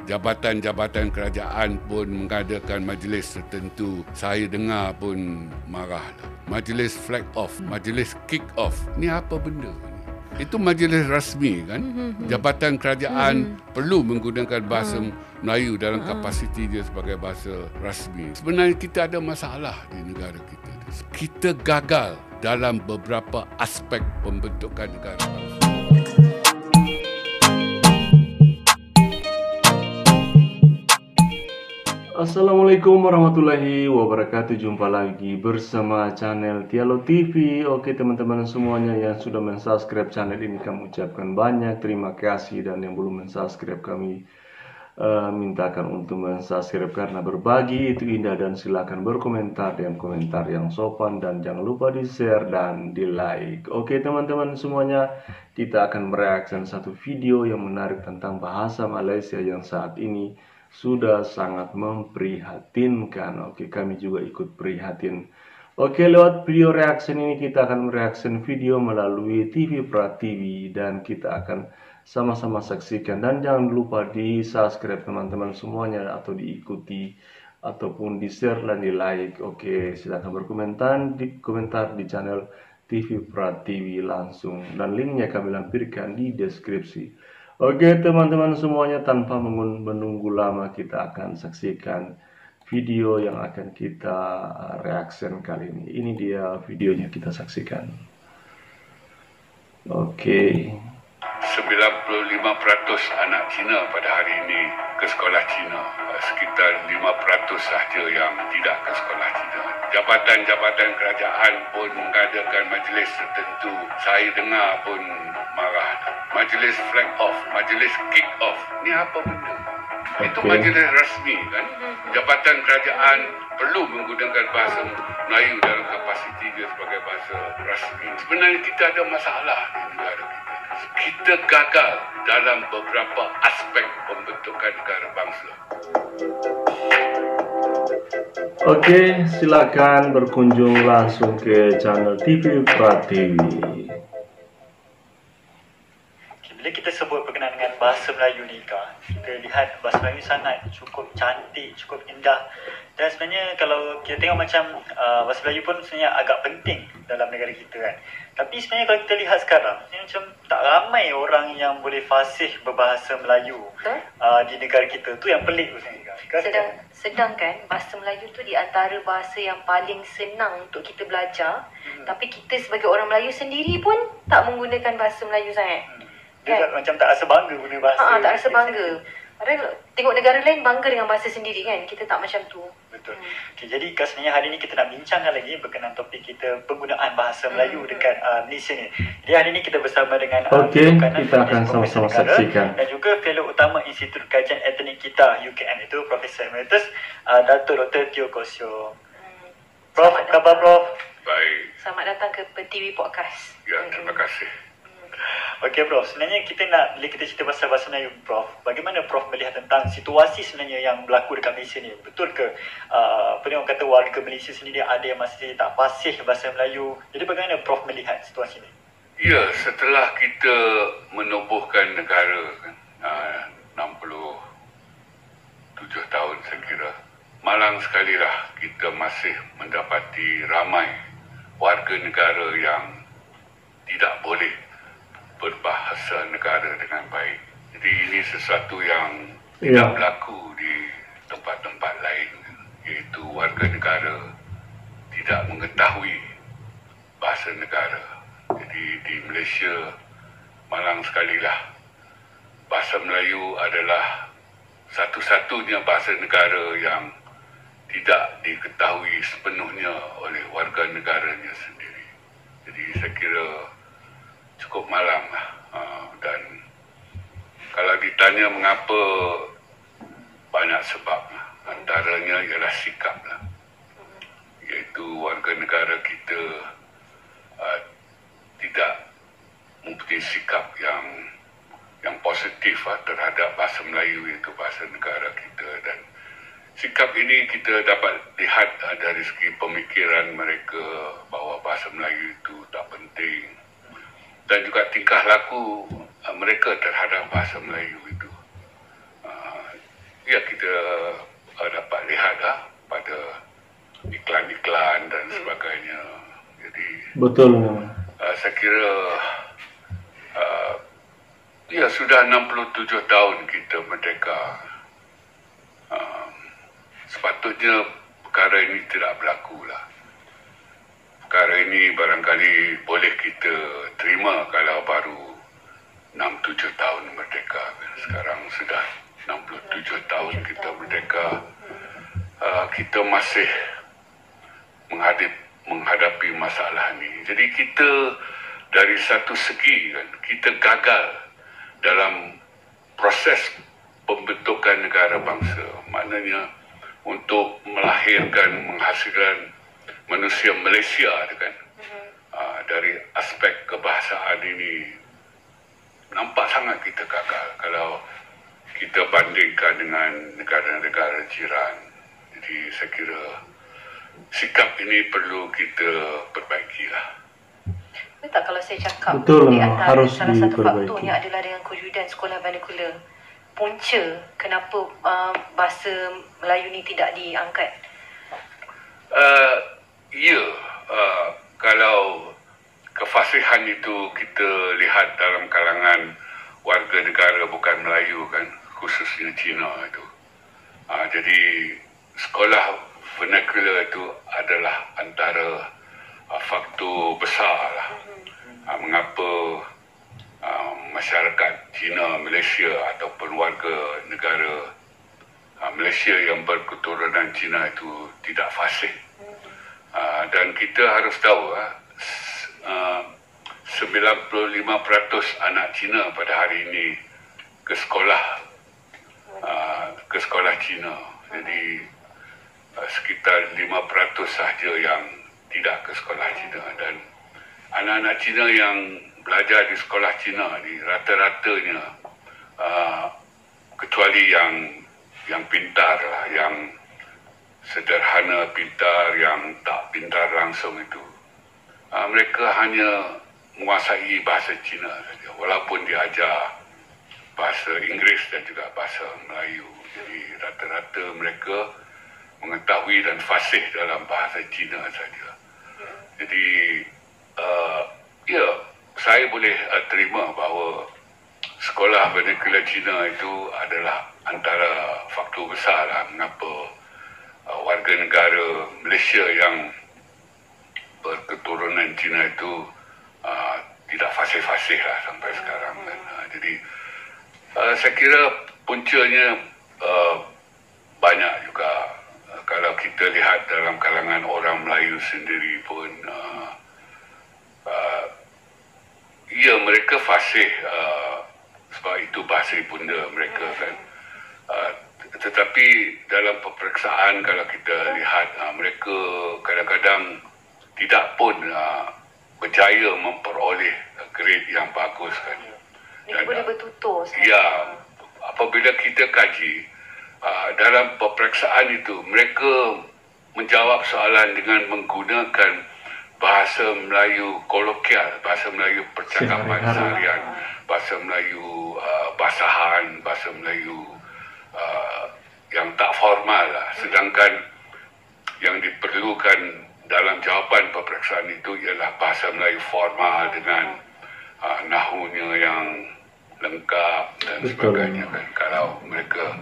Jabatan-jabatan kerajaan pun mengadakan majlis tertentu. Saya dengar pun marah. Majlis flag off, majlis kick off. Ni apa benda? Itu majlis rasmi kan. Jabatan kerajaan perlu menggunakan bahasa Melayu dalam kapasiti dia sebagai bahasa rasmi. Sebenarnya kita ada masalah di negara kita. Kita gagal dalam beberapa aspek pembentukan negara bangsa. Assalamualaikum warahmatullahi wabarakatuh. Jumpa lagi bersama channel Tialo TV. Oke teman-teman semuanya yang sudah mensubscribe channel ini, kami ucapkan banyak terima kasih. Dan yang belum mensubscribe, kami mintakan untuk mensubscribe karena berbagi itu indah. Dan silakan berkomentar dengan komentar yang sopan. Dan jangan lupa di share dan di like. Oke teman-teman semuanya, kita akan mereaksi satu video yang menarik tentang bahasa Malaysia yang saat ini sudah sangat memprihatinkan. Oke, kami juga ikut prihatin. Oke, lewat video reaction ini kita akan mereaction video melalui TV Prativi dan kita akan sama-sama saksikan. Dan jangan lupa di subscribe teman-teman semuanya, atau diikuti ataupun di share dan di like. Oke, silakan berkomentar di channel TV Prativi langsung, dan linknya kami lampirkan di deskripsi. Oke teman-teman semuanya, tanpa menunggu lama kita akan saksikan video yang akan kita reaction kali ini. Ini dia videonya, kita saksikan. Oke. 95% anak Cina pada hari ini ke sekolah Cina. Sekitar 5% sahaja yang tidak ke sekolah Cina. Jabatan-jabatan kerajaan pun mengadakan majlis tertentu. Saya dengar pun marah. Majlis flag off, majlis kick off. Ni apa benda? Itu majlis rasmi kan. Jabatan kerajaan perlu menggunakan bahasa Melayu dalam kapasiti dia sebagai bahasa rasmi. Sebenarnya kita ada masalah di negara kita. Kita gagal dalam beberapa aspek pembentukan negara bangsa. Oke, silakan berkunjung langsung ke channel TV Prativi. Bila kita sebut berkenaan dengan bahasa Melayu ni, kita lihat bahasa Melayu sangat cukup cantik, cukup indah. Dan sebenarnya kalau kita tengok macam bahasa Melayu pun sebenarnya agak penting dalam negara kita kan. Tapi sebenarnya kalau kita lihat sekarang, macam tak ramai orang yang boleh fasih berbahasa Melayu di negara kita. Tu yang pelik tu sebenarnya. Sedangkan bahasa Melayu tu di antara bahasa yang paling senang untuk kita belajar. Tapi kita sebagai orang Melayu sendiri pun tak menggunakan bahasa Melayu sangat. Dia kan? Macam tak rasa bangga guna bahasa. Tak rasa bangga. Padahal tengok negara lain bangga dengan bahasa sendiri kan. Kita tak macam tu. Betul. Okay, jadi sebenarnya hari ni kita nak bincangkan lagi berkenaan topik kita, penggunaan bahasa Melayu dekat Malaysia ni. Jadi hari ni kita bersama dengan kita akan sama-sama saksikan. Dan juga fellow utama Institut Kajian Etnik kita UKM, itu Profesor Emeritus Dato' Dr. Teo Kosio. Prof, khabar Prof? Baik. Selamat datang ke TV Podcast. Ya, terima kasih. Okey Prof, sebenarnya kita nak, bila kita cerita pasal bahasa Melayu Prof, bagaimana Prof melihat tentang situasi sebenarnya yang berlaku dekat Malaysia ni? Betul ke orang kata warga Malaysia sendiri ada yang masih tak fasih bahasa Melayu? Jadi bagaimana Prof melihat situasi ni? Ya, setelah kita menubuhkan negara kan, 67 tahun saya kira, malang sekali lah kita masih mendapati ramai warga negara yang tidak boleh berbahasa negara dengan baik. Jadi ini sesuatu yang tidak berlaku di tempat-tempat lain, iaitu warga negara tidak mengetahui bahasa negara. Jadi di Malaysia malang sekali lah bahasa Melayu adalah satu-satunya bahasa negara yang tidak diketahui sepenuhnya oleh warga negaranya sendiri. Jadi saya kira cukup malang lah. Dan kalau ditanya mengapa, banyak sebab lah. Antaranya ialah sikap lah. Iaitu warga negara kita tidak mempunyai sikap yang positif terhadap bahasa Melayu, iaitu bahasa negara kita. Dan sikap ini kita dapat lihat dari segi pemikiran mereka bahawa bahasa Melayu itu tak penting. Dan juga tingkah laku mereka terhadap bahasa Melayu itu. Betul memang. Saya kira ya sudah 67 tahun kita merdeka. Sepatutnya perkara ini tidak berlaku lah. Perkara ini barangkali boleh kita terima kalau baru 6-7 tahun merdeka. Sekarang sudah 67 tahun kita merdeka. Kita masih menghadapi masalah ini. Jadi kita dari satu segi kan, kita gagal dalam proses pembentukan negara bangsa. Maknanya untuk melahirkan, menghasilkan manusia Malaysia kan. Dari aspek kebahasaan ini nampak sangat kita gagal kalau kita bandingkan dengan negara-negara jiran. Jadi saya kira sikap ini perlu kita perbaikilah. Betul tak kalau saya cakap Betul, di antara harus salah satu diperbaiki. faktornya adalah dengan kewujudan sekolah vernacular. Punca kenapa bahasa Melayu ni tidak diangkat? Kalau kefasihan itu kita lihat dalam kalangan warga negara bukan Melayu kan, khususnya Cina itu. Jadi sekolah vernacular itu adalah antara faktor besar lah. Mengapa masyarakat Cina, Malaysia ataupun warga negara Malaysia yang berketurunan Cina itu tidak fasih. Dan kita harus tahu 95% anak Cina pada hari ini ke sekolah Cina. Jadi sekitar 5% sahaja yang tidak ke sekolah Cina. Dan anak-anak Cina yang belajar di sekolah Cina ni rata-ratanya kecuali yang pintar lah, yang sederhana pintar, yang tak pintar langsung itu, mereka hanya menguasai bahasa Cina saja, walaupun diajar bahasa Inggeris dan juga bahasa Melayu. Jadi rata-rata mereka mengetahui dan fasih dalam bahasa Cina saja. Jadi saya boleh terima bahawa sekolah vernacular Cina itu adalah antara faktor besar lah mengapa warga negara Malaysia yang berketurunan Cina itu tidak fasih-fasih lah sampai sekarang kan. Jadi saya kira puncanya banyak juga. Kalau kita lihat dalam kalangan orang Melayu sendiri pun mereka fasih sebab itu bahasa ibunda mereka kan. Tetapi dalam peperiksaan kalau kita lihat mereka kadang-kadang tidak pun berjaya memperoleh grade yang bagus kan. Dia boleh bertutur. Ya, apabila kita kaji dalam peperiksaan itu mereka menjawab soalan dengan menggunakan bahasa Melayu kolokial, bahasa Melayu percakapan seharian, bahasa Melayu basahan, bahasa Melayu yang tak formal lah. Sedangkan yang diperlukan dalam jawapan peperiksaan itu ialah bahasa Melayu formal dengan nahunya yang lengkap dan sebagainya kan. Kalau mereka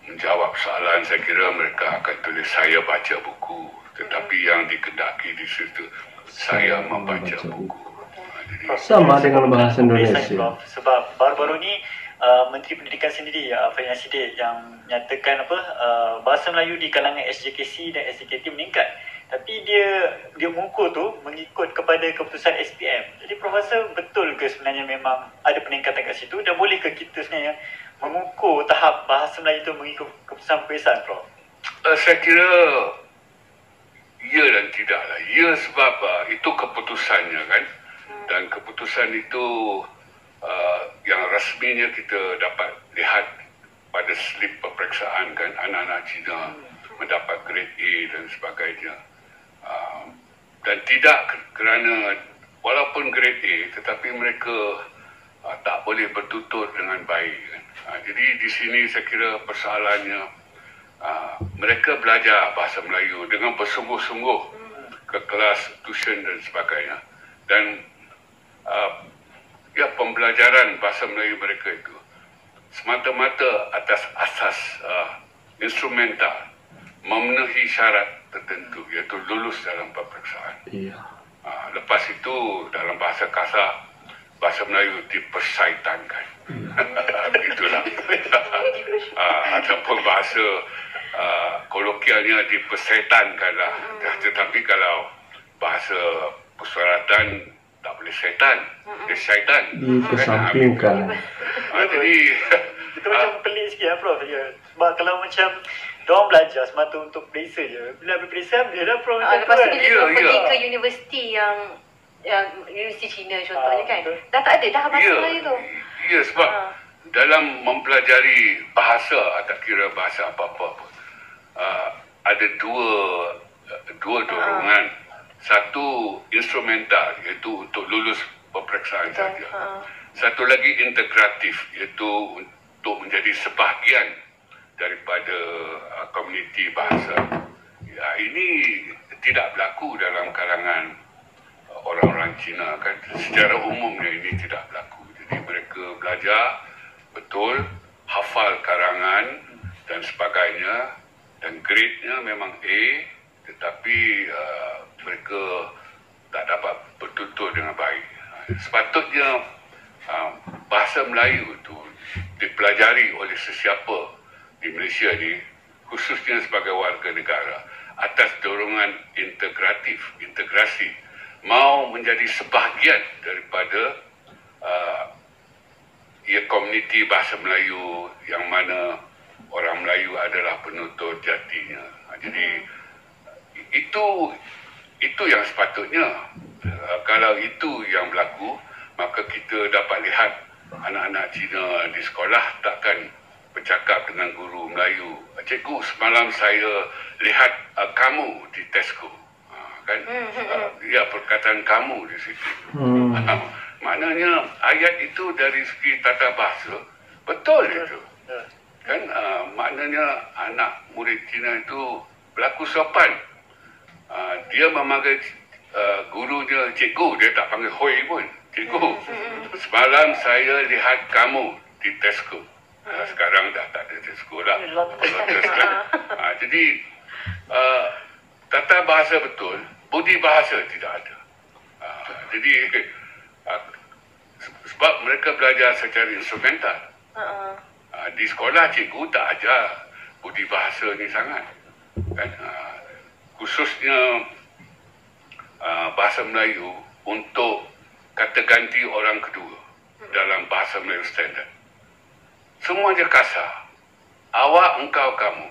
menjawab soalan, saya kira mereka akan tulis saya baca buku, tetapi yang dikendaki di situ saya membaca buku. Jadi, sama dengan bahasa Indonesia. Sebab baru-baru ni Menteri Pendidikan sendiri Fahina Sidik yang nyatakan bahasa Melayu di kalangan SJKC dan SJKT meningkat. Tapi dia mengukur tu mengikut kepada keputusan SPM. Jadi Prof rasa betul ke sebenarnya memang ada peningkatan kat situ, dan boleh ke kita sebenarnya mengukur tahap bahasa Melayu itu mengikut keputusan peperiksaan, Prof? Saya kira ya dan tidak lah. Ya sebab itu keputusannya kan. Dan keputusan itu yang rasminya kita dapat lihat pada slip peperiksaan kan, anak-anak Cina mendapat grade A dan sebagainya. Dan tidak kerana walaupun grade A tetapi mereka tak boleh bertutur dengan baik kan. Jadi di sini saya kira persoalannya mereka belajar bahasa Melayu dengan bersungguh-sungguh ke kelas tuition dan sebagainya. Dan pembelajaran bahasa Melayu mereka itu semata-mata atas asas instrumental, memenuhi syarat tertentu, iaitu lulus dalam peperiksaan. Iya. Lepas itu dalam bahasa kasar, bahasa Melayu dipersaitankan. Begitulah. Ataupun bahasa kolokialnya dipersaitankan lah. Tetapi kalau bahasa persyaratan tak boleh syaitan, dia syaitan. Dikesampingkan. Jadi Kita macam pelik sikit lah Prof. Sebab kalau macam diorang belajar semata untuk periksa je, bila habis periksa dia dah Prof. Lepas tu bila Ya, pergi ya. ke universiti yang universiti Cina contohnya kan, dah tak ada dah bahasa Melayu tu. Ya, sebab dalam mempelajari bahasa, tak kira bahasa apa-apa pun, ada dua dorongan. Satu instrumental, iaitu untuk lulus peperiksaan saja. Satu lagi integratif, iaitu untuk menjadi sebahagian daripada komuniti bahasa. Ini tidak berlaku dalam kalangan orang-orang Cina kan. Secara umumnya ini tidak berlaku. Jadi mereka belajar betul, hafal karangan dan sebagainya, dan grade-nya memang A, tetapi mereka tak dapat bertutur dengan baik. Sepatutnya bahasa Melayu itu dipelajari oleh sesiapa di Malaysia ni, khususnya sebagai warga negara, atas dorongan integrasi, mau menjadi sebahagian daripada komuniti bahasa Melayu yang mana orang Melayu adalah penutur jatinya. Jadi itu yang sepatutnya. Kalau itu yang berlaku, maka kita dapat lihat anak-anak Cina di sekolah takkan bercakap dengan guru Melayu, "Cikgu, semalam saya lihat kamu di Tesco." Kan? Ya, perkataan kamu di situ. Maknanya ayat itu dari segi tata bahasa betul itu. Kan maknanya anak murid Cina itu berlaku sopan. Dia memanggil gurunya cikgu, dia tak panggil hoi pun. Cikgu, semalam saya lihat kamu di Tesco. Sekarang dah tak ada Tesco lah. Jadi tata bahasa betul, budi bahasa tidak ada. Jadi sebab mereka belajar secara instrumental. Di sekolah cikgu tak ajar budi bahasa ni sangat. Kan? Khususnya bahasa Melayu untuk kata ganti orang kedua dalam bahasa Melayu standard. Semuanya kasar. Awak, engkau, kamu.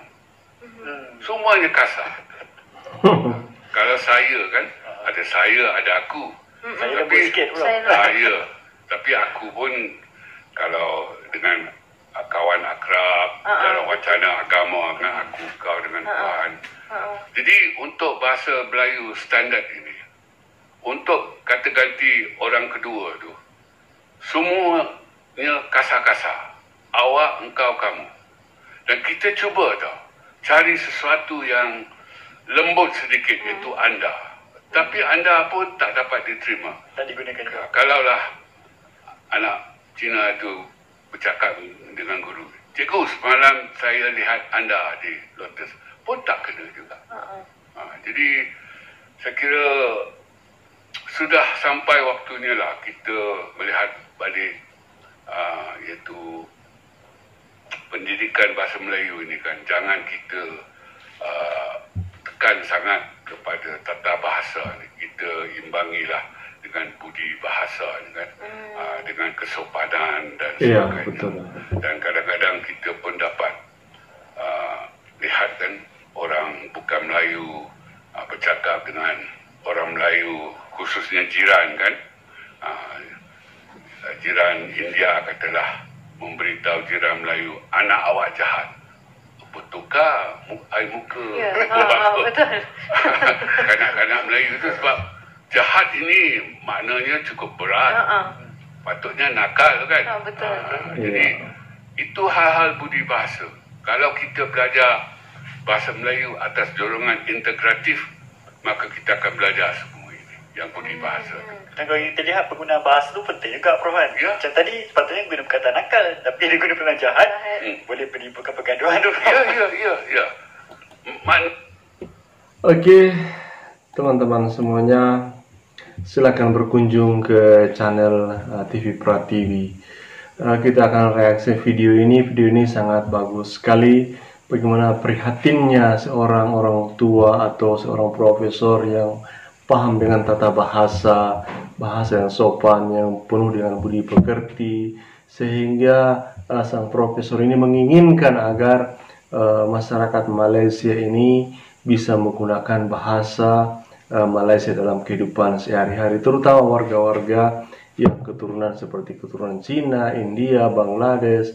Semuanya kasar. Kalau saya kan, ada saya, ada aku. Saya Tapi lembut sikit pula. ya, tapi aku pun kalau dengan kawan akrab dalam wacana agama dengan aku, kau dengan Tuhan. Jadi untuk bahasa Melayu standard ini, untuk kata ganti orang kedua tu, semuanya kasar-kasar. Awak, engkau, kamu. Dan kita cuba cari sesuatu yang lembut sedikit, iaitu anda. Tapi anda pun tak dapat diterima. Tak digunakan juga. Kalaulah anak Cina itu bercakap dengan guru, "Cikgu, semalam saya lihat anda di Lotus," pun tak kena juga. Jadi saya kira sudah sampai waktunya lah kita melihat balik iaitu pendidikan bahasa Melayu ini kan. Jangan kita tekan sangat kepada tata bahasa ni. Kita imbangilah dengan budi bahasa ni kan. Dengan kesopanan dan sebagainya. Betul. Dan kadang-kadang kita pun dapat lihat kan orang bukan Melayu bercakap dengan orang Melayu, khususnya jiran kan. Jiran India katalah memberitahu jiran Melayu, "Anak awak jahat." Betulkah air muka? Betul. Kanak-kanak Melayu itu sebab jahat ini maknanya cukup berat. Patutnya nakal kan. Betul. Jadi itu hal-hal budi bahasa. Kalau kita belajar bahasa Melayu atas dorongan integratif, maka kita akan belajar semua ini yang budi bahasa. Dan kalau kita lihat penggunaan bahasa tu penting juga, Prof. Kan? Ya. Macam tadi sepatutnya guna perkataan nakal, tapi dia guna perkataan jahat, boleh menimbulkan pergaduhan tu. Ya. Oke, teman-teman semuanya, silakan berkunjung ke channel TV Prativi. Kita akan reaksi video ini. Video ini sangat bagus sekali. Bagaimana prihatinnya seorang orang tua atau seorang profesor yang paham dengan tata bahasa yang sopan, yang penuh dengan budi pekerti, sehingga sang profesor ini menginginkan agar masyarakat Malaysia ini bisa menggunakan bahasa Malaysia dalam kehidupan sehari-hari, terutama warga-warga yang keturunan seperti keturunan Cina, India, Bangladesh,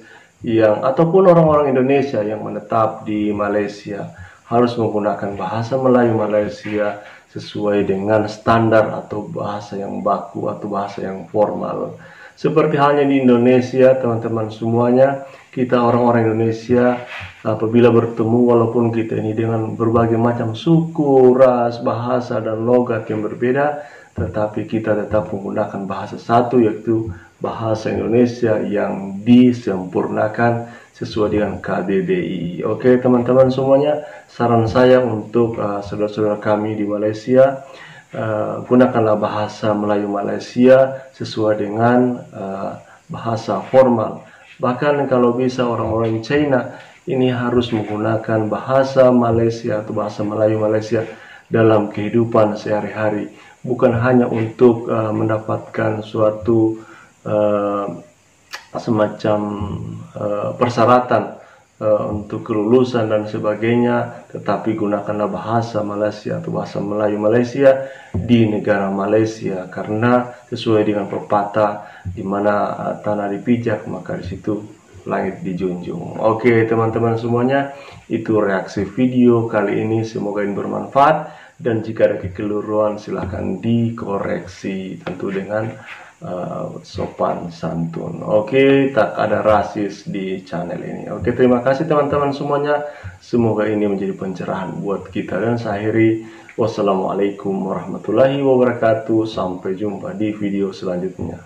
ataupun orang-orang Indonesia yang menetap di Malaysia harus menggunakan bahasa Melayu Malaysia sesuai dengan standar atau bahasa yang baku atau bahasa yang formal. Seperti halnya di Indonesia, teman-teman semuanya, kita orang-orang Indonesia apabila bertemu, walaupun kita ini dengan berbagai macam suku, ras, bahasa, dan logat yang berbeda, tetapi kita tetap menggunakan bahasa satu, yaitu bahasa Indonesia yang disempurnakan sesuai dengan KBBI. Oke, teman-teman semuanya, saran saya untuk saudara-saudara kami di Malaysia, gunakanlah bahasa Melayu Malaysia sesuai dengan bahasa formal. Bahkan kalau bisa orang-orang China ini harus menggunakan bahasa Malaysia atau bahasa Melayu Malaysia dalam kehidupan sehari-hari, bukan hanya untuk mendapatkan suatu semacam persyaratan untuk kelulusan dan sebagainya, tetapi gunakanlah bahasa Malaysia atau bahasa Melayu Malaysia di negara Malaysia, karena sesuai dengan pepatah, di mana tanah dipijak maka di situ langit dijunjung. Oke, teman-teman semuanya, itu reaksi video kali ini, semoga ini bermanfaat, dan jika ada kekeliruan silahkan dikoreksi, tentu dengan sopan santun. Oke, tak ada rasis di channel ini. Oke, terima kasih teman-teman semuanya, semoga ini menjadi pencerahan buat kita, dan saya akhiri, wassalamualaikum warahmatullahi wabarakatuh, sampai jumpa di video selanjutnya.